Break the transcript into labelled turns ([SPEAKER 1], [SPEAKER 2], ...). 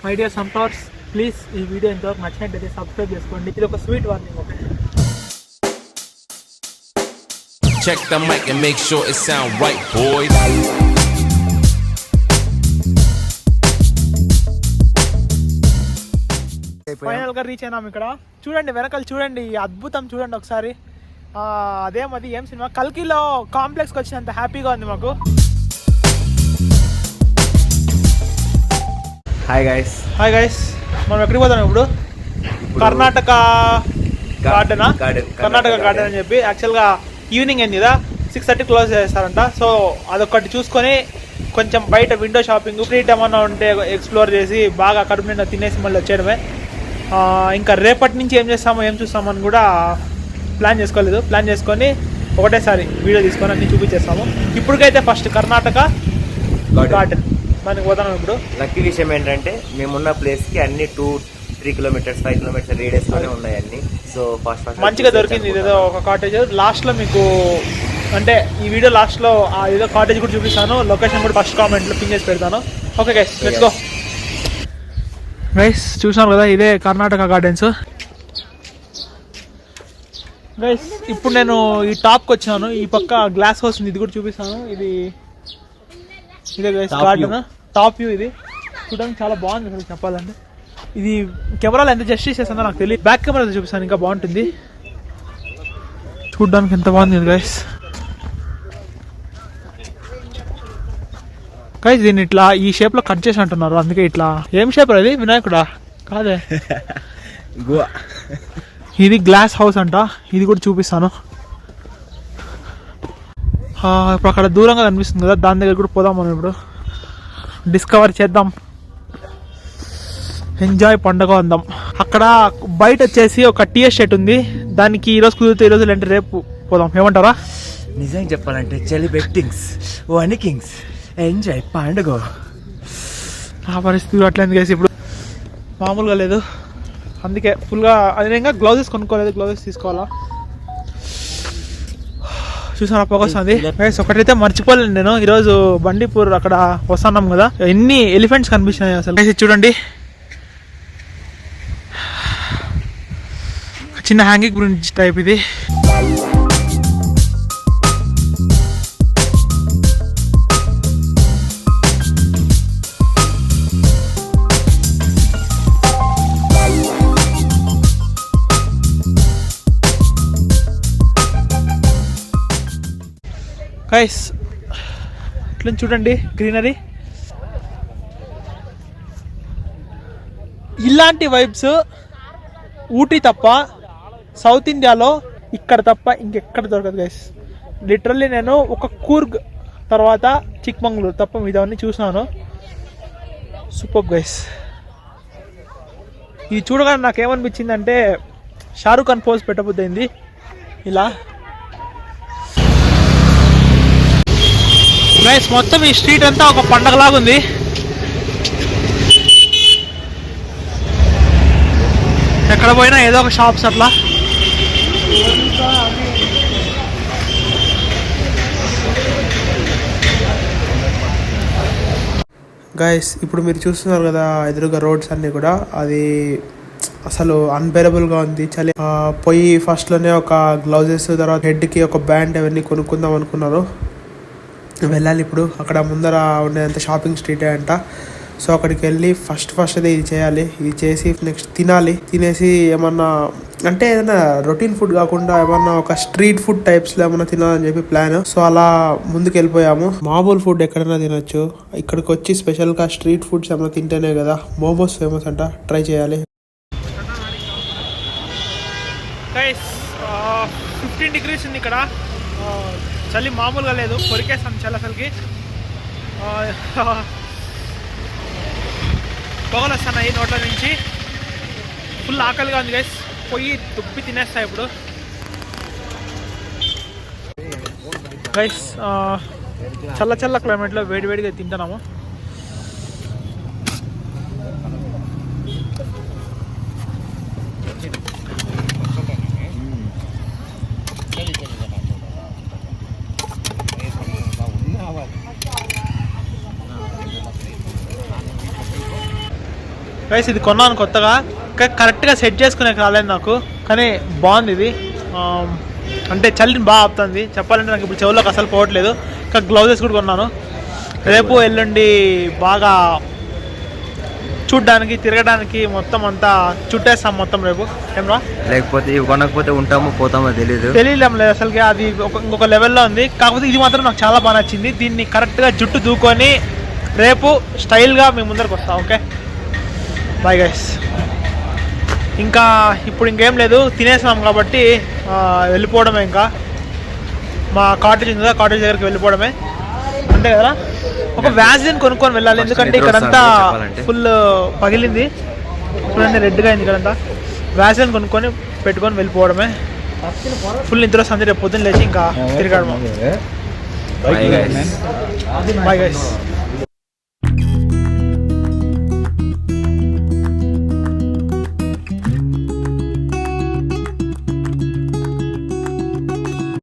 [SPEAKER 1] My dear sunflowers, please ఈ video ఇంతవరకు నచ్చినట్లయితే సబ్స్క్రైబ్ చేసుకోండి. ఇది ఒక sweet warning. Okay,
[SPEAKER 2] check the mic and make sure it sound right, boys.
[SPEAKER 1] Final గా రీచ్ అయినాం. ఇక్కడ చూడండి, వెనకాల చూడండి, ఈ అద్భుతం చూడండి ఒకసారి. అదేమది ఏం సినిమా, కల్కిలో కాంప్లెక్స్కి వచ్చినంత హ్యాపీగా ఉంది మాకు.
[SPEAKER 3] హాయ్ గైస్
[SPEAKER 1] మనం ఎక్కడికి పోతాం ఇప్పుడు? కర్ణాటక గార్డెనా? కర్ణాటక గార్డెన్ అని చెప్పి యాక్చువల్గా ఈవినింగ్ అయింది కదా, 6:30 క్లోజ్ చేస్తారంట. సో అదొకటి చూసుకొని కొంచెం బయట విండో షాపింగ్, స్ట్రీట్ ఏమన్నా ఉంటే ఎక్స్ప్లోర్ చేసి బాగా కడుపు నిండా తినేసి మళ్ళీ వచ్చేయడమే. ఇంకా రేపటి నుంచి ఏం చేస్తామో ఏం చూస్తామని కూడా ప్లాన్ చేసుకోలేదు. ప్లాన్ చేసుకొని ఒకటేసారి వీడియో తీసుకొని అన్ని చూపించేస్తాము. ఇప్పటికైతే ఫస్ట్ కర్ణాటక గార్డెన్ దానికి పోతాం. ఇప్పుడు
[SPEAKER 3] లక్కీ విషయం ఏంటంటే మేమున్న ప్లేస్కి అన్ని 2-3 కిలోమీటర్స్ 5 కిలోమీటర్స్ రేడియస్లోనే ఉన్నాయి అన్ని. సో ఫాస్ట్
[SPEAKER 1] మంచిగా దొరికింది. ఇదేదో ఒక కాటేజ్ లాస్ట్లో మీకు, అంటే ఈ వీడియో లాస్ట్లో ఏదో కాటేజ్ కూడా చూపిస్తాను. లొకేషన్ కూడా ఫస్ట్ కామెంట్లో పిన్ చేసి పెడతాను. Okay guys, let's go. Guys చూసాను కదా, ఇదే కర్ణాటక గార్డెన్స్. గైస్ ఇప్పుడు నేను ఈ టాప్కి వచ్చాను. ఈ పక్క గ్లాస్ హౌస్ ఉంది, ఇది కూడా చూపిస్తాను. ఇదే గైస్ గార్డెన్, టాప్ వ్యూ. ఇది చూడడానికి చాలా బాగుంది అసలు చెప్పాలంటే. ఇది కెమెరాలో ఎంత జస్టిస్ చేస్తుందో నాకు తెలియదు. బ్యాక్ కెమెరా చూపిస్తాను, ఇంకా బాగుంటుంది. చూడడానికి ఎంత బాగుంది గైస్. గైస్ దీన్ని ఇట్లా ఈ షేప్ లో కట్ చేసి అంటున్నారు, అందుకే ఇట్లా. ఏం షేప్ అది? వినాయకుడా? కాదే, ఇది గ్లాస్ హౌస్ అంట. ఇది కూడా చూపిస్తాను. ఇప్పుడు అక్కడ దూరంగా కనిపిస్తుంది కదా, దాని దగ్గర కూడా పోదాం మనం. ఇప్పుడు డిస్కవర్ చేద్దాం, ఎంజాయ్, పండుగ అందాం. అక్కడ బయట వచ్చేసి ఒక టీ ఎస్టేట్ ఉంది. దానికి ఈరోజు కుదిరితే ఈరోజు లేదంటే రేపు పోదాం. ఏమంటారా?
[SPEAKER 3] నిజం చెప్పాలంటే చలి బెట్టింగ్స్ వనికింగ్స్ ఎంజాయ్ పండుగ.
[SPEAKER 1] ఆ పరిస్థితి అట్లయింది గైస్. ఇప్పుడు మామూలుగా లేదు, అందుకే ఫుల్గా. అది ఇంకా గ్లౌజెస్ కొనుక్కోలేదు, గ్లౌజెస్ తీసుకోవాలా. చూసాను పొగ వస్తుంది గైస్. ఒకటైతే మర్చిపోలేను నేను, ఈరోజు బండిపూర్ అక్కడ వస్తున్నాం కదా, ఎన్ని ఎలిఫెంట్స్ కనిపించినాయి అసలు. గైస్ చూడండి, చిన్న హ్యాంగింగ్ బ్రిడ్జ్ టైప్ ఇది. గైస్ ఇట్లా చూడండి, గ్రీనరీ. ఇలాంటి వైబ్స్ ఊటీ తప్ప, సౌత్ ఇండియాలో ఇక్కడ తప్ప ఇంకెక్కడ దొరకదు గైస్. లిటరల్లీ నేను ఒక కూర్గ్ తర్వాత చిక్మంగళూరు తప్ప ఇదవన్నీ చూసినాను. Super guys. ఇది చూడగానే నాకేమనిపించింది అంటే షారూఖ్ ఖాన్ పోజ్ పెట్టబుద్దైంది ఇలా. గైస్ మొత్తం ఈ స్ట్రీట్ అంతా ఒక పండగలాగా ఉంది. ఎక్కడ పోయినా ఏదో ఒక షాప్స్ అట్లా. గైస్ ఇప్పుడు మీరు చూస్తున్నారు కదా ఎదురుగా రోడ్స్ అన్నీ కూడా, అది అసలు అన్బేరబుల్గా ఉంది చలి. పోయి ఫస్ట్లోనే ఒక గ్లౌజెస్, తర్వాత హెడ్కి ఒక బ్యాండ్ అవన్నీ కొనుక్కుందాం అనుకున్నారు. వెళ్ళాలి ఇప్పుడు. అక్కడ ముందర ఉండేదంత షాపింగ్ స్ట్రీటే అంట. సో అక్కడికి వెళ్ళి ఫస్ట్ అదే ఇది చేయాలి. ఇది చేసి నెక్స్ట్ తినాలి. తినేసి ఏమన్నా అంటే ఏదైనా రొటీన్ ఫుడ్ కాకుండా ఏమన్నా ఒక స్ట్రీట్ ఫుడ్ టైప్స్లో ఏమన్నా తినాలని చెప్పి ప్లాన్. సో అలా ముందుకు వెళ్ళిపోయాము. మామూలు ఫుడ్ ఎక్కడైనా తినొచ్చు, ఇక్కడికి వచ్చి స్పెషల్గా స్ట్రీట్ ఫుడ్స్ ఏమైనా తింటేనే కదా. మోమోస్ ఫేమస్ అంట, ట్రై చేయాలి. 15 degrees ఉంది ఇక్కడ. చలి మామూలుగా లేదు, కొరికేస్తాను చలి అసలుకి. పొగలు వస్తున్నాయి నోట్ల నుంచి. ఫుల్ ఆకలిగా ఉంది గైస్, పోయి దుబ్బి తినేస్తాయి ఇప్పుడు. గైస్ చల్ల క్లైమేట్లో వేడివేడిగా తింటున్నాము. గైస్ ఇది కొన్నాను కొత్తగా, కరెక్ట్గా సెట్ చేసుకునే రాలేదు నాకు, కానీ బాగుంది ఇది. అంటే చలిని బాగా ఆపుతుంది. చెప్పాలంటే నాకు ఇప్పుడు చెవుల్లోకి అసలు పోవట్లేదు. ఇంకా గ్లౌజెస్ కూడా కొన్నాను. రేపు ఎల్లుండి బాగా చూడ్డానికి తిరగడానికి మొత్తం అంతా చుట్టేస్తాం మొత్తం రేపు. ఏమరా
[SPEAKER 3] లేకపోతే ఇవి కొనకపోతే ఉంటామో పోతామో తెలియలేం
[SPEAKER 1] లేదు అసలుకి. అది ఇంకొక లెవెల్లో ఉంది. కాకపోతే ఇది మాత్రం నాకు చాలా బాగా నచ్చింది. దీన్ని కరెక్ట్గా జుట్టు దూకొని రేపు స్టైల్గా మేము ముందరకు వస్తాం. Okay bye guys. ఇంకా ఇప్పుడు ఇంకేం లేదు, తినేసాం కాబట్టి వెళ్ళిపోవడమే. ఇంకా మా కాటేజ్ ఉంది కదా, కాటేజ్ దగ్గరికి వెళ్ళిపోవడమే అంతే కదా. ఒక వ్యాజ్లిన్ కొనుక్కొని వెళ్ళాలి, ఎందుకంటే ఇక్కడంతా ఫుల్ పగిలింది, చూడండి రెడ్గా అయింది ఇక్కడంతా. వ్యాజ్లిన్ కొనుక్కొని పెట్టుకొని వెళ్ళిపోవడమే. ఫుల్ నిద్ర వస్తుంది, రేపు పొద్దున్న లేచి ఇంకా తిరగడము. Bye guys.